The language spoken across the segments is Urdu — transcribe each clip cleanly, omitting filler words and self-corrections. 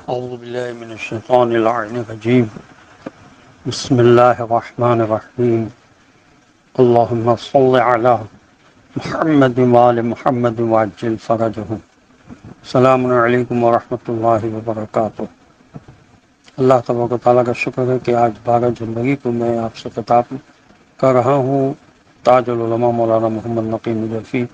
اعوذ باللہ من الشیطان اللعین الرجیم بسم اللہ الرحمن الرحیم اللہم صل علی محمد وآل محمد وعجل فرجہم۔ السلام علیکم ورحمۃ اللہ وبرکاتہ۔ اللہ تبارک و تعالیٰ کا شکر ہے کہ آج 12 جنوری کو میں آپ سے خطاب کر رہا ہوں۔ تاج العلماء مولانا محمد نقی نجفی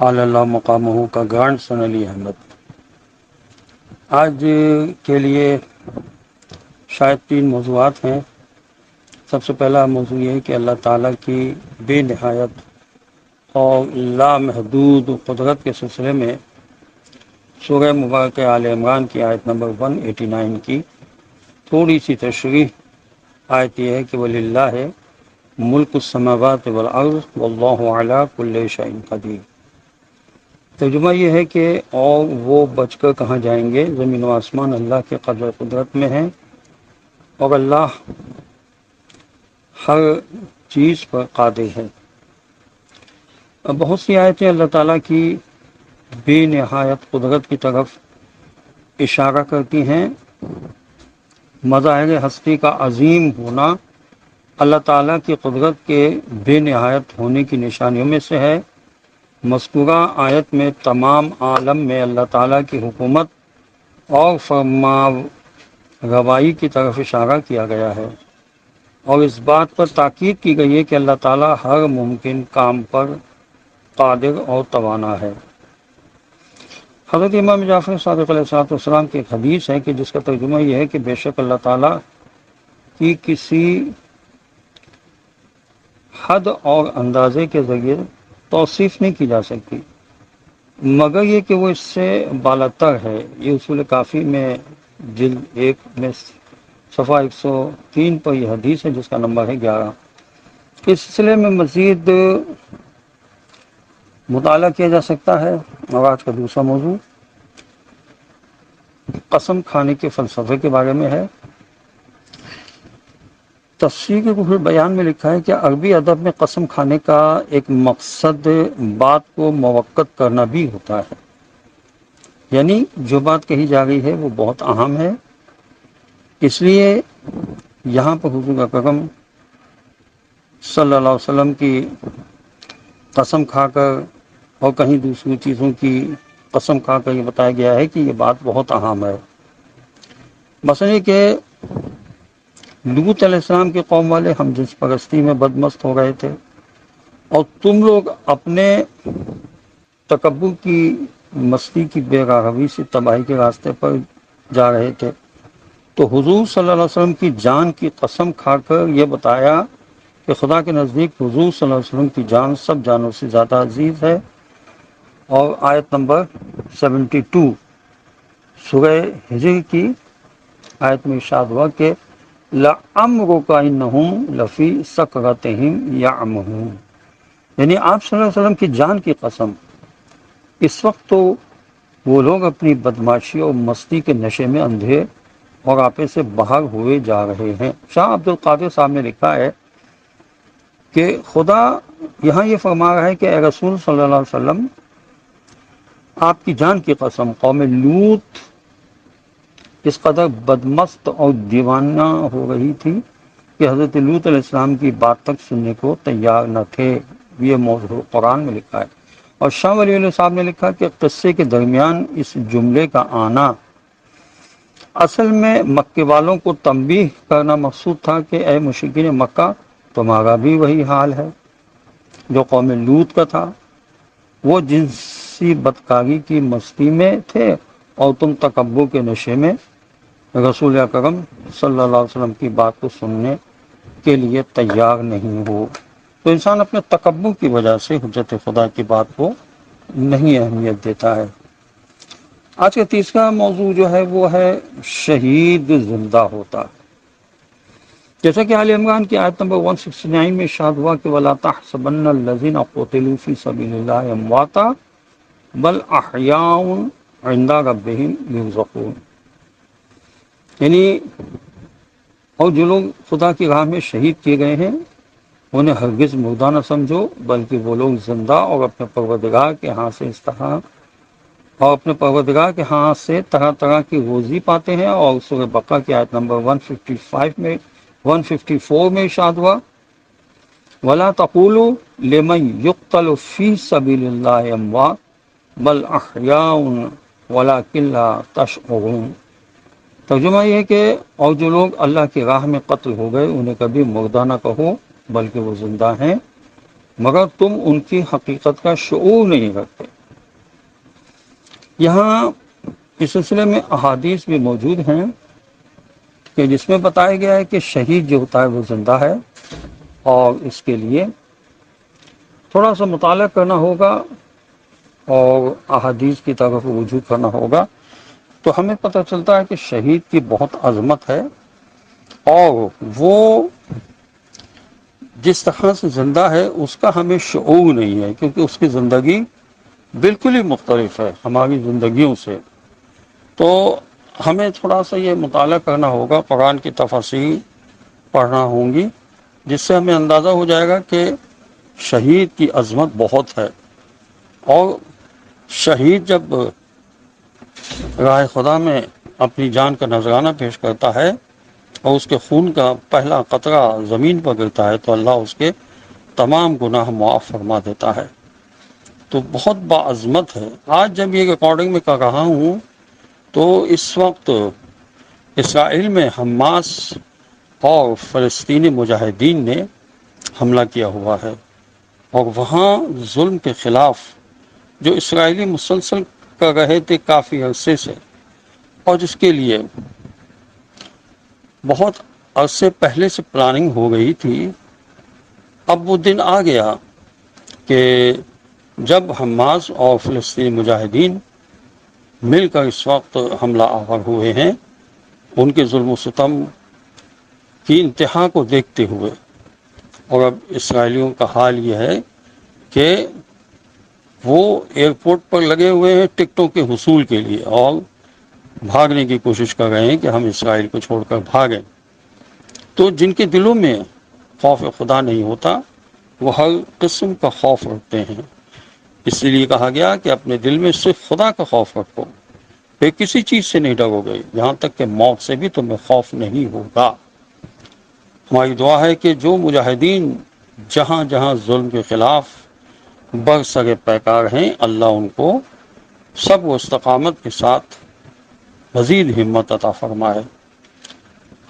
علی اللہ مقامہ کا گرانڈ سن علی احمد۔ آج کے لیے شاید 3 موضوعات ہیں۔ سب سے پہلا موضوع یہ ہے کہ اللہ تعالیٰ کی بے نہایت اور لامحدود قدرت کے سلسلے میں سورہ مبارکہ آل عمران کی آیت نمبر 189 کی تھوڑی سی تشریح۔ آیت یہ ہے کہ وَلِلَّهِ مُلْكُ السَّمَاوَاتِ وَالْأَرْضِ وَاللَّهُ عَلَىٰ كُلِّ شَيْءٍ قَدِيرٌ۔ ترجمہ یہ ہے کہ اور وہ بچ کر کہاں جائیں گے، زمین و آسمان اللہ کے قدر قدرت میں ہیں اور اللہ ہر چیز پر قادر ہے۔ اب بہت سی آیتیں اللہ تعالیٰ کی بے نہایت قدرت کی طرف اشارہ کرتی ہیں۔ مظاہر ہستی کا عظیم ہونا اللہ تعالیٰ کی قدرت کے بے نہایت ہونے کی نشانیوں میں سے ہے۔ مذکورہ آیت میں تمام عالم میں اللہ تعالیٰ کی حکومت اور فرما روائی کی طرف اشارہ کیا گیا ہے، اور اس بات پر تاکید کی گئی ہے کہ اللہ تعالیٰ ہر ممکن کام پر قادر اور توانا ہے۔ حضرت امام جعفر صادق علیہ السلام کی ایک حدیث ہے کہ جس کا ترجمہ یہ ہے کہ بے شک اللہ تعالیٰ کی کسی حد اور اندازے کے ذریعے توصیف نہیں کی جا سکتی مگر یہ کہ وہ اس سے بالاتر ہے۔ یہ اصول کافی میں جلد 1 میں صفحہ 103 پر یہ حدیث ہے جس کا نمبر ہے 11۔ اس سلسلے میں مزید مطالعہ کیا جا سکتا ہے۔ اور آج کا دوسرا موضوع قسم کھانے کے فلسفے کے بارے میں ہے۔ تفسیر کے کچھ بیان میں لکھا ہے کہ عربی ادب میں قسم کھانے کا ایک مقصد بات کو موقت کرنا بھی ہوتا ہے، یعنی جو بات کہی جا رہی ہے وہ بہت اہم ہے، اس لیے یہاں پر حضور اکرم صلی اللہ علیہ وسلم کی قسم کھا کر اور کہیں دوسری چیزوں کی قسم کھا کر یہ بتایا گیا ہے کہ یہ بات بہت اہم ہے۔ مثلا یہ کہ لوط علیہ السلام کی قوم والے ہم جنس پرستی میں بدمست ہو رہے تھے اور تم لوگ اپنے تکبر کی مستی کی بے راہوی سے تباہی کے راستے پر جا رہے تھے، تو حضور صلی اللہ علیہ وسلم کی جان کی قسم کھا کر یہ بتایا کہ خدا کے نزدیک حضور صلی اللہ علیہ وسلم کی جان سب جانوں سے زیادہ عزیز ہے۔ اور آیت نمبر 72 سورہ ہجر کی آیت میں ارشاد ہوا کہ لَعَمْرُكَ إِنَّهُمْ لَفِي سَكْرَتِهِمْ يَعْمَهُونَ، یعنی آپ صلی اللہ علیہ وسلم کی جان کی قسم، اس وقت تو وہ لوگ اپنی بدماشی اور مستی کے نشے میں اندھے اور آپے سے باہر ہوئے جا رہے ہیں۔ شاہ عبد القادر صاحب نے لکھا ہے کہ خدا یہاں یہ فرما رہا ہے کہ اے رسول صلی اللہ علیہ وسلم، آپ کی جان کی قسم، قوم لوط اس قدر بدمست اور دیوانہ ہو رہی تھی کہ حضرت لوط علیہ السلام کی بات تک سننے کو تیار نہ تھے۔ یہ موضوع قرآن میں لکھا ہے۔ اور شاہ ولی اللہ صاحب نے لکھا کہ قصے کے درمیان اس جملے کا آنا اصل میں مکے والوں کو تنبیہ کرنا مقصود تھا کہ اے مشرکین مکہ، تمہارا بھی وہی حال ہے جو قوم لوط کا تھا۔ وہ جنسی بدکاری کی مستی میں تھے اور تم تکبر کے نشے میں رسول اکرم صلی اللہ علیہ وسلم کی بات کو سننے کے لیے تیار نہیں ہو۔ تو انسان اپنے تکبر کی وجہ سے حجت خدا کی بات کو نہیں اہمیت دیتا ہے۔ آج کا تیسرا موضوع جو ہے وہ ہے شہید زندہ ہوتا۔ جیسا کہ آل عمران کی آیت نمبر 169 میں ارشاد ہوا کہ وَلَا تَحْسَبَنَّ الَّذِينَ قُتِلُوا فِي سَبِيلِ اللَّهِ أَمْوَاتًا بَلْ أَحْيَاءٌ عِندَ رَبِّهِمْ يُرْزَقُونَ، یعنی اور جو لوگ خدا کی راہ میں شہید کیے گئے ہیں انہیں ہرگز مردہ نہ سمجھو، بلکہ وہ لوگ زندہ اور اپنے پروردگار کے ہاں سے اس طرح اور اپنے پروردگار کے ہاں سے طرح طرح کی روزی پاتے ہیں۔ اور سورہ بقرہ کی آیت نمبر 155 میں 154 میں ارشاد ہوا وَلَا تَقُولُوا لِمَن يُقْتَلُ فِي سَبِيلِ اللَّهِ أَمْوَاتٌ بَلْ أَحْيَاءٌ وَلَٰكِن لَّا تَشْعُرُونَ۔ ترجمہ یہ ہے کہ اور جو لوگ اللہ کی راہ میں قتل ہو گئے انہیں کبھی مردہ نہ کہو بلکہ وہ زندہ ہیں، مگر تم ان کی حقیقت کا شعور نہیں رکھتے۔ یہاں اس سلسلے میں احادیث بھی موجود ہیں کہ جس میں بتایا گیا ہے کہ شہید جو ہوتا ہے وہ زندہ ہے، اور اس کے لیے تھوڑا سا مطالعہ کرنا ہوگا اور احادیث کی طرف رجوع کرنا ہوگا تو ہمیں پتہ چلتا ہے کہ شہید کی بہت عظمت ہے، اور وہ جس طرح سے زندہ ہے اس کا ہمیں شعور نہیں ہے، کیونکہ اس کی زندگی بالکل ہی مختلف ہے ہماری زندگیوں سے۔ تو ہمیں تھوڑا سا یہ مطالعہ کرنا ہوگا، قرآن کی تفاسیر پڑھنا ہوں گی، جس سے ہمیں اندازہ ہو جائے گا کہ شہید کی عظمت بہت ہے۔ اور شہید جب راہ خدا میں اپنی جان کا نذرانہ پیش کرتا ہے اور اس کے خون کا پہلا قطرہ زمین پر گرتا ہے تو اللہ اس کے تمام گناہ معاف فرما دیتا ہے۔ تو بہت باعظمت ہے۔ آج جب یہ ریکارڈنگ میں کر رہا ہوں تو اس وقت اسرائیل میں حماس اور فلسطینی مجاہدین نے حملہ کیا ہوا ہے، اور وہاں ظلم کے خلاف جو اسرائیلی مسلسل کر رہے تھے کافی عرصے سے، اور جس کے لیے بہت عرصے پہلے سے پلاننگ ہو گئی تھی، اب وہ دن آ گیا کہ جب حماس اور فلسطینی مجاہدین مل کر اس وقت حملہ آور ہوئے ہیں، ان کے ظلم و ستم کی انتہا کو دیکھتے ہوئے۔ اور اب اسرائیلیوں کا حال یہ ہے کہ وہ ایئرپورٹ پر لگے ہوئے ہیں ٹکٹوں کے حصول کے لیے، اور بھاگنے کی کوشش کر رہے ہیں کہ ہم اسرائیل کو چھوڑ کر بھاگیں۔ تو جن کے دلوں میں خوف خدا نہیں ہوتا وہ ہر قسم کا خوف رکھتے ہیں۔ اس لیے کہا گیا کہ اپنے دل میں صرف خدا کا خوف رکھو، پھر کسی چیز سے نہیں ڈرو گے، یہاں تک کہ موت سے بھی تمہیں خوف نہیں ہوگا۔ ہماری دعا ہے کہ جو مجاہدین جہاں جہاں ظلم کے خلاف برسر پیکار ہیں، اللہ ان کو صبر و استقامت کے ساتھ مزید ہمت عطا فرمائے۔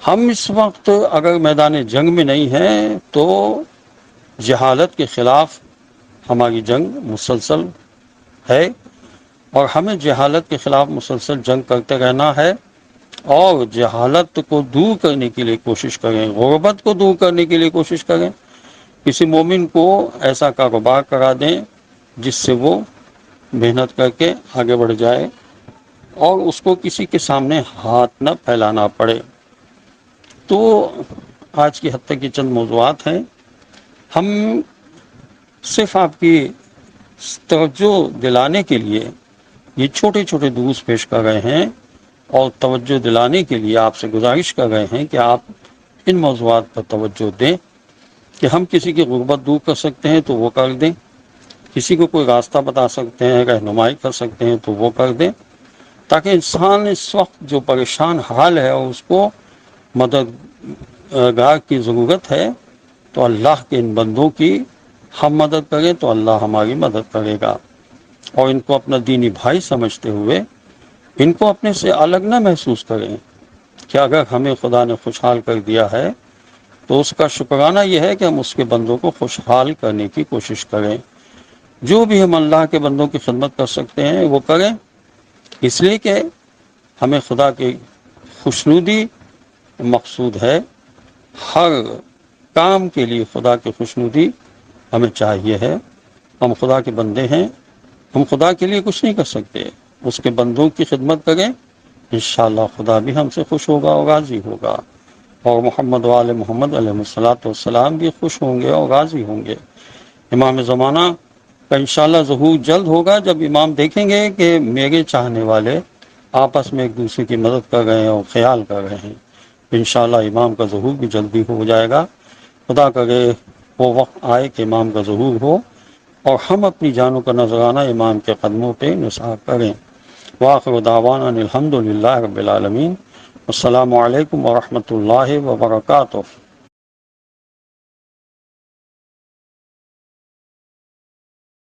ہم اس وقت اگر میدان جنگ میں نہیں ہیں تو جہالت کے خلاف ہماری جنگ مسلسل ہے، اور ہمیں جہالت کے خلاف مسلسل جنگ کرتے رہنا ہے، اور جہالت کو دور کرنے کے لیے کوشش کریں، غربت کو دور کرنے کے لیے کوشش کریں۔ کسی مومن کو ایسا کاروبار کرا دیں جس سے وہ محنت کر کے آگے بڑھ جائے اور اس کو کسی کے سامنے ہاتھ نہ پھیلانا پڑے۔ تو آج کی حد تک یہ چند موضوعات ہیں۔ ہم صرف آپ کی توجہ دلانے کے لیے یہ چھوٹے چھوٹے دروس پیش کر رہے ہیں، اور توجہ دلانے کے لیے آپ سے گزارش کر رہے ہیں کہ آپ ان موضوعات پر توجہ دیں کہ ہم کسی کی غربت دور کر سکتے ہیں تو وہ کر دیں، کسی کو کوئی راستہ بتا سکتے ہیں، رہنمائی کر سکتے ہیں تو وہ کر دیں، تاکہ انسان اس وقت جو پریشان حال ہے اور اس کو مددگار کی ضرورت ہے، تو اللہ کے ان بندوں کی ہم مدد کریں تو اللہ ہماری مدد کرے گا۔ اور ان کو اپنا دینی بھائی سمجھتے ہوئے ان کو اپنے سے الگ نہ محسوس کریں کہ اگر ہمیں خدا نے خوشحال کر دیا ہے تو اس کا شکرانہ یہ ہے کہ ہم اس کے بندوں کو خوشحال کرنے کی کوشش کریں۔ جو بھی ہم اللہ کے بندوں کی خدمت کر سکتے ہیں وہ کریں، اس لیے کہ ہمیں خدا کی خوشنودی مقصود ہے۔ ہر کام کے لیے خدا کی خوشنودی ہمیں چاہیے ہے۔ ہم خدا کے بندے ہیں، ہم خدا کے لیے کچھ نہیں کر سکتے، اس کے بندوں کی خدمت کریں، انشاءاللہ خدا بھی ہم سے خوش ہوگا اور راضی ہوگا، اور محمد و آل محمد علیہ الصلوۃ والسلام بھی خوش ہوں گے اور راضی ہوں گے۔ امام زمانہ کا انشاءاللہ ظہور جلد ہوگا، جب امام دیکھیں گے کہ میرے چاہنے والے آپس میں ایک دوسرے کی مدد کر رہے ہیں اور خیال کر رہے ہیں۔ انشاءاللہ امام کا ظہور بھی جلدی ہو جائے گا۔ خدا کرے وہ وقت آئے کہ امام کا ظہور ہو اور ہم اپنی جانوں کا نذرانہ امام کے قدموں پہ نثار کریں۔ وآخر دعوانا ان الحمد للہ رب العالمین. السلام علیکم ورحمۃ اللہ وبرکاتہ.